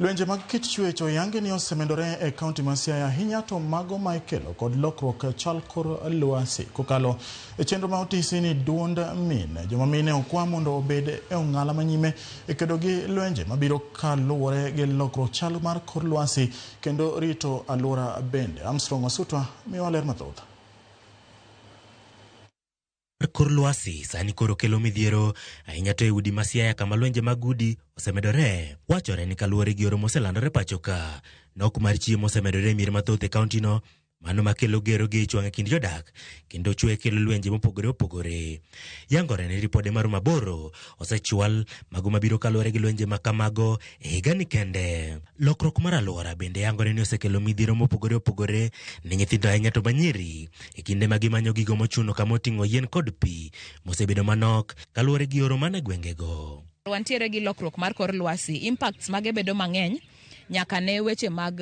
Lwenje mag kit chwech oyangi ni osemedore e kaunti ma Siaya ahinya to mago ma ikelo kod lokruok chal kor lwasi kokalo e chenro ma otisi ni duond mine. Joma mine okwa mondo obed e ong'ala manyime e kedo gi lwenje mabiro kaluwore gi lokruok chal mar kor lwasi kendo rito alwora bende. Armstrong Osutwa miwa ler mathoth. Kor lwasi sani koro kelo midhiero ahinya to e udi ma Siaya kama lwenje mag udi osemedore. Wachore ni kaluwore gi oro moselandore pacho ka, nok mar chiemo osemedore e mier mathoth e kaunti no, mano makelo gero gi chwang' e kind jodak kendo chwe kelo lwenje mopogore opogore. Yangore ni ripode mar maboro osechwal mago mabiro kaluwore gi lwenje ma kamago e higa ni kende. Lokruok mar alwora bende yangore ni osekelo midhiero mopogore opogore ne nyithindo ahinya to manyiri e kinde ma gimanyo gigo mochuno kama oting'o yien kod pi mosebedo manok kaluwore gi oro mane gwengego. Wantiere gi lokruok mar kor lwasi, impacts mage bedo mang'eny nyaka ne weche mag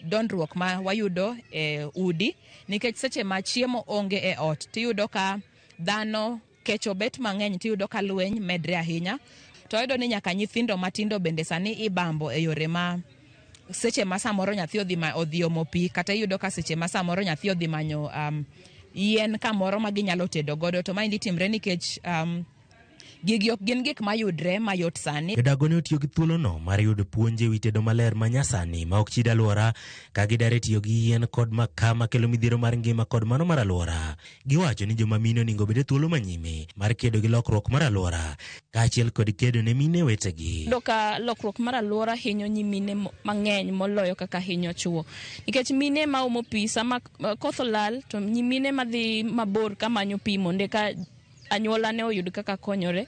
dondruok ma wayudo e udi, nikech seche ma chiemo onge e ot tiyudo ka dhano kecho bet mang'eny, tiyudo ka lweny medre ahinya. To oyudo ni nyaka nyithindo matindo bende sani ibambo e yore ma seche ma samoro nyathi odhi omo pi, kata iyudo ka seche ma samoro nyathi odhi manyo yien kamoro ma ginyalo tedo godo, to maendi timre nikech gigi ok gin gik mayudre mayot sani. Jodago ne otiyo gi thuolono mar yudo puonje wi tedo maler manyasani ma ok chid alwora ka gidare tiyo gi yien kod makaa makelo midhiero mar ngima kod mano mar alwora. Giwacho ni joma mine onego bed e thuolo manyime mar kedo gi lokruok mar alwora kaachiel kod kedo ne mine wetegi. Doka lokruok mar alwora hinyo nyimine mang'eny moloyo kaka hinyo chuo, nikech mine ma omo pi sama koth olal to nyimine madhi mabor kamanyo pi mondo ka anyuola ne oyud kaka konyore.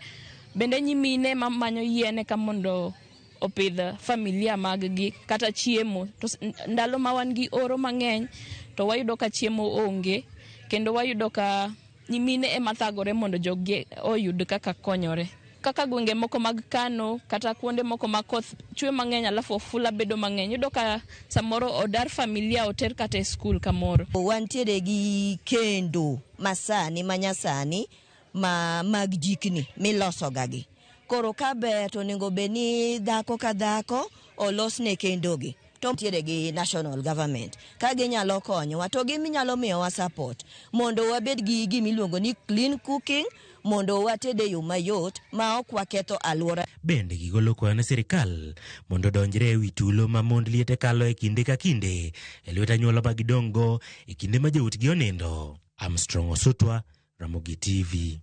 Bende nyimine mamanyo yien ka mondo opidh familia mag-gi kata chiemo. To ndalo ma wan gi oro mang'eny to wayudo ka chiemo onge, kendo wayudo ka nyimine ema thagore mondo jogi oyud kaka konyore. Kaka gwenge moko mag Kano kata kuonde moko ma koth chwe mang'eny alafu ofula bedo mang'eny, yudo ka samoro odar familia oter kata e skul kamoro. Wantiere gi kendo masani manyasani mag jikni miloso gagi. Koro ka ber to onego bed ni dhako ka dhako olosne kendogi. To tiere gi national government ka ginyalo konyowa to giminyalo miyowa support mondo wabed gi gimiluongo ni clean cooking, mondo watede yo mayot ma ok waketho alwora. Bende gigolo kwayo ne sirikal mondo donjre e wi tulo ma mond liete kalo e kinde ka kinde e lwet anyuola ma gidongo e kinde ma joutgi onindo. Armstrong Osutwa, Ramogi TV.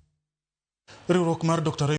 Riwruok mar Dr.